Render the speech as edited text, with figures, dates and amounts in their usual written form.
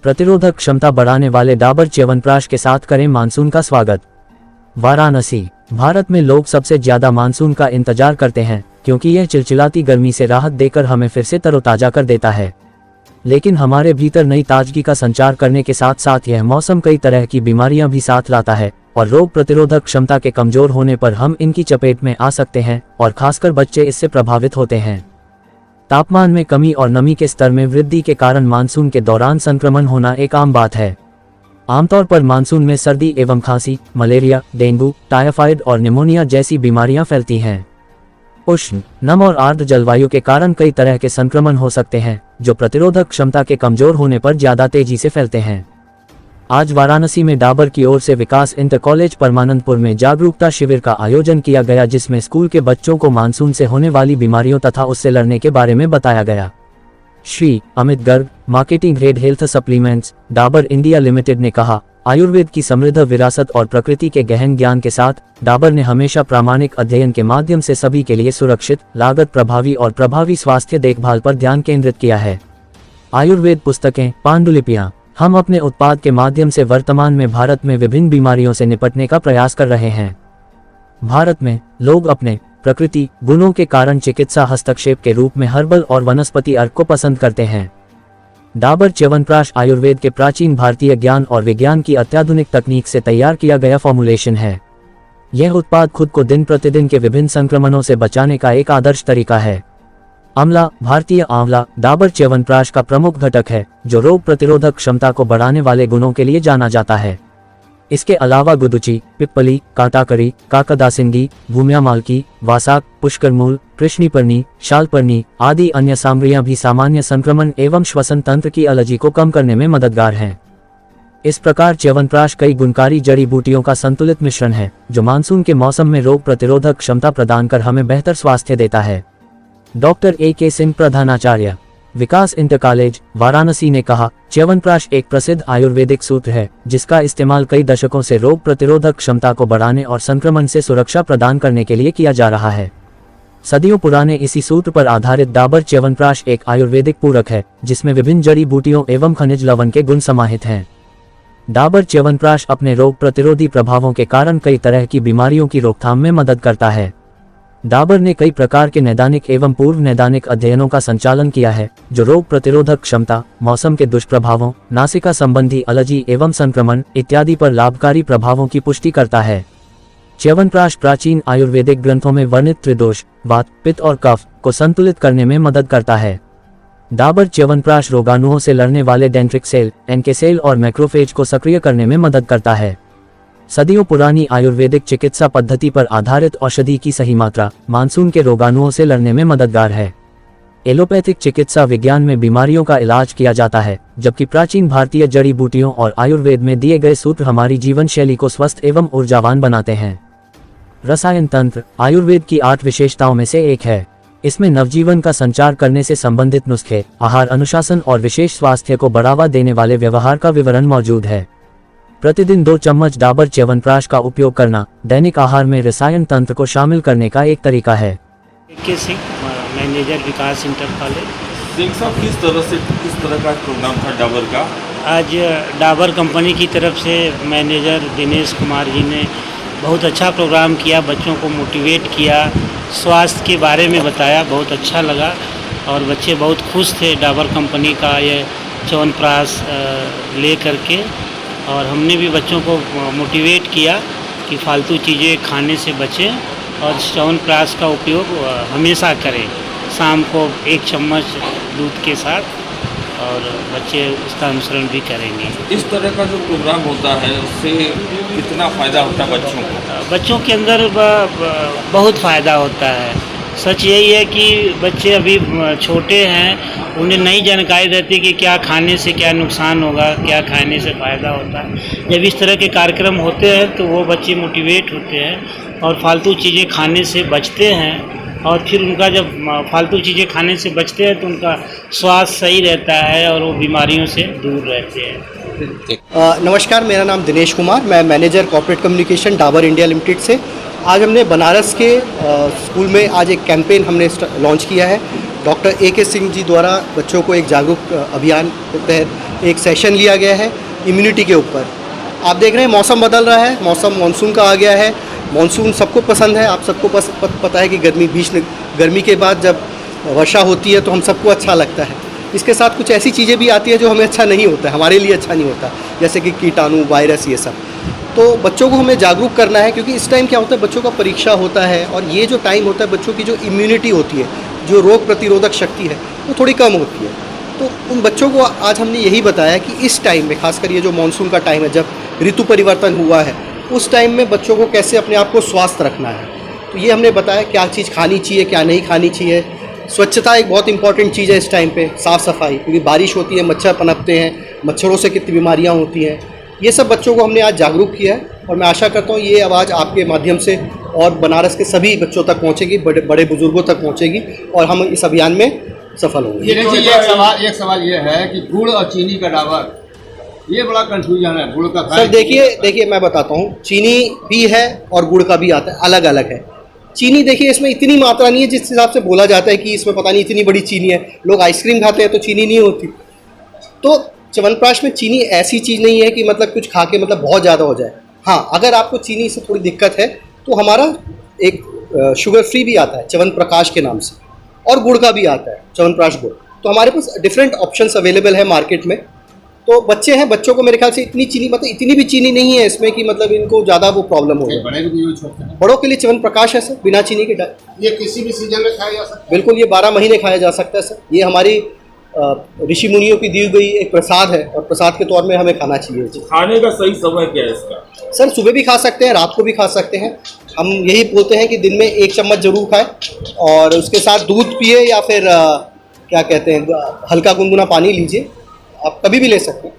प्रतिरोधक क्षमता बढ़ाने वाले डाबर च्यवनप्राश के साथ करें मानसून का स्वागत। वाराणसी। भारत में लोग सबसे ज्यादा मानसून का इंतजार करते हैं क्योंकि यह चिलचिलाती गर्मी से राहत देकर हमें फिर से तरोताजा कर देता है। लेकिन हमारे भीतर नई ताजगी का संचार करने के साथ साथ यह मौसम कई तरह की बीमारियां भी साथ लाता है और रोग प्रतिरोधक क्षमता के कमजोर होने पर हम इनकी चपेट में आ सकते हैं और खासकर बच्चे इससे प्रभावित होते हैं। तापमान में कमी और नमी के स्तर में वृद्धि के कारण मानसून के दौरान संक्रमण होना एक आम बात है। आमतौर पर मानसून में सर्दी एवं खांसी, मलेरिया, डेंगू, टाइफाइड और निमोनिया जैसी बीमारियां फैलती हैं। उष्ण, नम और आर्द्र जलवायु के कारण कई तरह के संक्रमण हो सकते हैं जो प्रतिरोधक क्षमता के कमजोर होने पर ज्यादा तेजी से फैलते हैं। आज वाराणसी में डाबर की ओर से विकास इंटर कॉलेज परमानंदपुर में जागरूकता शिविर का आयोजन किया गया, जिसमें स्कूल के बच्चों को मानसून से होने वाली बीमारियों तथा उससे लड़ने के बारे में बताया गया। Shri Amit Garg, marketing head health supplements, Dabur India limited ने कहा, आयुर्वेद की समृद्ध विरासत और प्रकृति के गहन ज्ञान के साथ डाबर ने हमेशा प्रामाणिक अध्ययन के माध्यम से सभी के लिए सुरक्षित, लागत प्रभावी और प्रभावी स्वास्थ्य देखभाल पर ध्यान केंद्रित किया है। आयुर्वेद पुस्तकें, पांडुलिपियां। हम अपने उत्पाद के माध्यम से वर्तमान में भारत में विभिन्न बीमारियों से निपटने का प्रयास कर रहे हैं। भारत में लोग अपने प्रकृति गुणों के कारण चिकित्सा हस्तक्षेप के रूप में हर्बल और वनस्पति अर्क को पसंद करते हैं। डाबर च्यवनप्राश आयुर्वेद के प्राचीन भारतीय ज्ञान और विज्ञान की अत्याधुनिक तकनीक से तैयार किया गया फॉर्मुलेशन है। यह उत्पाद खुद को दिन प्रतिदिन के विभिन्न संक्रमणों से बचाने का एक आदर्श तरीका है। आंवला, भारतीय आंवला डाबर च्यवनप्राश का प्रमुख घटक है जो रोग प्रतिरोधक क्षमता को बढ़ाने वाले गुणों के लिए जाना जाता है। इसके अलावा गुदुची, पिप्पली, काटाकरी, काकदासिंगी, भूम्यामालकी, वासाक, पुष्करमूल, कृष्णिपर्णी, शालपर्णी आदि अन्य सामग्रियां भी सामान्य संक्रमण एवं श्वसन तंत्र की एलर्जी को कम करने में मददगार हैं। इस प्रकार च्यवनप्राश कई गुणकारी जड़ी बूटियों का संतुलित मिश्रण है जो मानसून के मौसम में रोग प्रतिरोधक क्षमता प्रदान कर हमें बेहतर स्वास्थ्य देता है। Doctor A.K. सिंह, प्रधानाचार्य, विकास इंटर कॉलेज, वाराणसी ने कहा, च्यवनप्राश एक प्रसिद्ध आयुर्वेदिक सूत्र है जिसका इस्तेमाल कई दशकों से रोग प्रतिरोधक क्षमता को बढ़ाने और संक्रमण से सुरक्षा प्रदान करने के लिए किया जा रहा है। सदियों पुराने इसी सूत्र पर आधारित डाबर च्यवनप्राश एक आयुर्वेदिक पूरक है जिसमें विभिन्न जड़ी बूटियों एवं खनिज लवण के गुण समाहित हैं। डाबर च्यवनप्राश अपने रोग प्रतिरोधी प्रभावों के कारण कई तरह की बीमारियों की रोकथाम में मदद करता है। डाबर ने कई प्रकार के नैदानिक एवं पूर्व नैदानिक अध्ययनों का संचालन किया है जो रोग प्रतिरोधक क्षमता, मौसम के दुष्प्रभावों, नासिका संबंधी एलर्जी एवं संक्रमण इत्यादि पर लाभकारी प्रभावों की पुष्टि करता है। च्यवनप्राश प्राचीन आयुर्वेदिक ग्रंथों में वर्णित त्रिदोष, वात, पित्त और कफ को संतुलित करने में मदद करता है। डाबर च्यवनप्राश रोगाणुओं से लड़ने वाले डेंड्रिटिक सेल, NK सेल और मैक्रोफेज को सक्रिय करने में मदद करता है। सदियों पुरानी आयुर्वेदिक चिकित्सा पद्धति पर आधारित औषधि की सही मात्रा मानसून के रोगाणुओं से लड़ने में मददगार है। एलोपैथिक चिकित्सा विज्ञान में बीमारियों का इलाज किया जाता है, जबकि प्राचीन भारतीय जड़ी बूटियों और आयुर्वेद में दिए गए सूत्र हमारी जीवन शैली को स्वस्थ एवं ऊर्जावान बनाते हैं। रसायन तंत्र आयुर्वेद की 8 विशेषताओं में से एक है। इसमें नवजीवन का संचार करने से संबंधित नुस्खे, आहार अनुशासन और विशेष स्वास्थ्य को बढ़ावा देने वाले व्यवहार का विवरण मौजूद है। प्रतिदिन 2 चम्मच डाबर च्यवनप्राश का उपयोग करना दैनिक आहार में रसायन तंत्र को शामिल करने का एक तरीका है। A.K. सिंह, मैनेजर विकास इंटर कॉलेज। सिंह साहब, किस तरह का प्रोग्राम था डाबर का? आज डाबर कंपनी की तरफ से मैनेजर दिनेश कुमार जी ने बहुत अच्छा प्रोग्राम किया, बच्चों को मोटिवेट किया, स्वास्थ्य के बारे में बताया, बहुत अच्छा लगा और बच्चे बहुत खुश थे डाबर कंपनी का ये च्यवनप्राश ले करके। और हमने भी बच्चों को मोटिवेट किया कि फालतू चीज़ें खाने से बचें और च्यवनप्राश का उपयोग हमेशा करें, शाम को 1 चम्मच दूध के साथ, और बच्चे उसका अनुसरण भी करेंगे। इस तरह का जो प्रोग्राम होता है उससे कितना फ़ायदा होता है बच्चों को? बच्चों के अंदर बहुत फ़ायदा होता है। सच यही है कि बच्चे अभी छोटे हैं, उन्हें नई जानकारी रहती है कि क्या खाने से क्या नुकसान होगा, क्या खाने से फ़ायदा होता है। जब इस तरह के कार्यक्रम होते हैं तो वो बच्चे मोटिवेट होते हैं और फालतू चीज़ें खाने से बचते हैं, और फिर उनका जब फालतू चीज़ें खाने से बचते हैं तो उनका स्वास्थ्य सही रहता है और वो बीमारियों से दूर रहते हैं। नमस्कार, मेरा नाम दिनेश कुमार, मैं manager corporate communication Dabur India limited से। आज हमने बनारस के स्कूल में आज एक कैंपेन हमने लॉन्च किया है डॉक्टर A.K. सिंह जी द्वारा बच्चों को एक जागरूक अभियान के तहत एक सेशन लिया गया है इम्यूनिटी के ऊपर। आप देख रहे हैं मौसम बदल रहा है, मौसम मानसून का आ गया है। मानसून सबको पसंद है, आप सबको पता है कि गर्मी के बाद जब वर्षा होती है तो हम सबको अच्छा लगता है। इसके साथ कुछ ऐसी चीज़ें भी आती है जो हमें अच्छा नहीं होता है, हमारे लिए अच्छा नहीं होता, जैसे कि कीटाणु, वायरस, ये सब। तो बच्चों को हमें जागरूक करना है, क्योंकि इस टाइम क्या होता है, बच्चों का परीक्षा होता है और ये जो टाइम होता है बच्चों की जो इम्यूनिटी होती है, जो रोग प्रतिरोधक शक्ति है, वो थोड़ी कम होती है। तो उन बच्चों को आज हमने यही बताया कि इस टाइम में, खासकर ये जो मानसून का टाइम है, जब ऋतु परिवर्तन हुआ है, उस टाइम में बच्चों को कैसे अपने आप को स्वस्थ रखना है। तो ये हमने बताया क्या चीज़ खानी चाहिए, क्या नहीं खानी चाहिए। स्वच्छता एक बहुत इंपॉर्टेंट चीज़ है इस टाइम पे, साफ़ सफाई, क्योंकि बारिश होती है, मच्छर पनपते हैं, मच्छरों से कितनी बीमारियां होती हैं। ये सब बच्चों को हमने आज जागरूक किया है और मैं आशा करता हूँ ये आवाज़ आपके माध्यम से और बनारस के सभी बच्चों तक पहुँचेगी, बड़े बुजुर्गों तक पहुँचेगी और हम इस अभियान में सफल होंगे। एक सवाल ये है कि गुड़ और चीनी का डाबर, ये बड़ा कंफ्यूजन है। गुड़ का सर देखिए मैं बताता हूँ, चीनी भी है और गुड़ का भी आता है, अलग अलग है। चीनी देखिए इसमें इतनी मात्रा नहीं है जिस हिसाब से बोला जाता है कि इसमें पता नहीं इतनी बड़ी चीनी है। लोग आइसक्रीम खाते हैं तो चीनी नहीं होती। तो च्यवनप्राश में चीनी ऐसी चीज़ नहीं है कि मतलब कुछ खा के मतलब बहुत ज़्यादा हो जाए। हाँ, अगर आपको चीनी से थोड़ी दिक्कत है तो हमारा एक शुगर फ्री भी आता है च्यवनप्राश के नाम से, और गुड़ का भी आता है च्यवनप्राश गुड़। तो हमारे पास डिफरेंट ऑप्शंस अवेलेबल है मार्केट में। तो बच्चे हैं, बच्चों को मेरे ख्याल से इतनी चीनी, मतलब इतनी भी चीनी नहीं है इसमें कि मतलब इनको ज़्यादा वो प्रॉब्लम हो जाए। बड़ों के लिए च्यवनप्राश है सर, बिना चीनी के। ये किसी भी सीजन में खाया जा सकता है? बिल्कुल, ये 12 महीने खाया जा सकता है सर। ये हमारी ऋषि मुनियों की दी गई एक प्रसाद है और प्रसाद के तौर में हमें खाना चाहिए। खाने का सही समय क्या है इसका? सर सुबह भी खा सकते हैं, रात को भी खा सकते हैं। हम यही बोलते हैं कि दिन में 1 चम्मच जरूर खाएं और उसके साथ दूध पिए या फिर क्या कहते हैं, हल्का गुनगुना पानी लीजिए। आप कभी भी ले सकते हैं।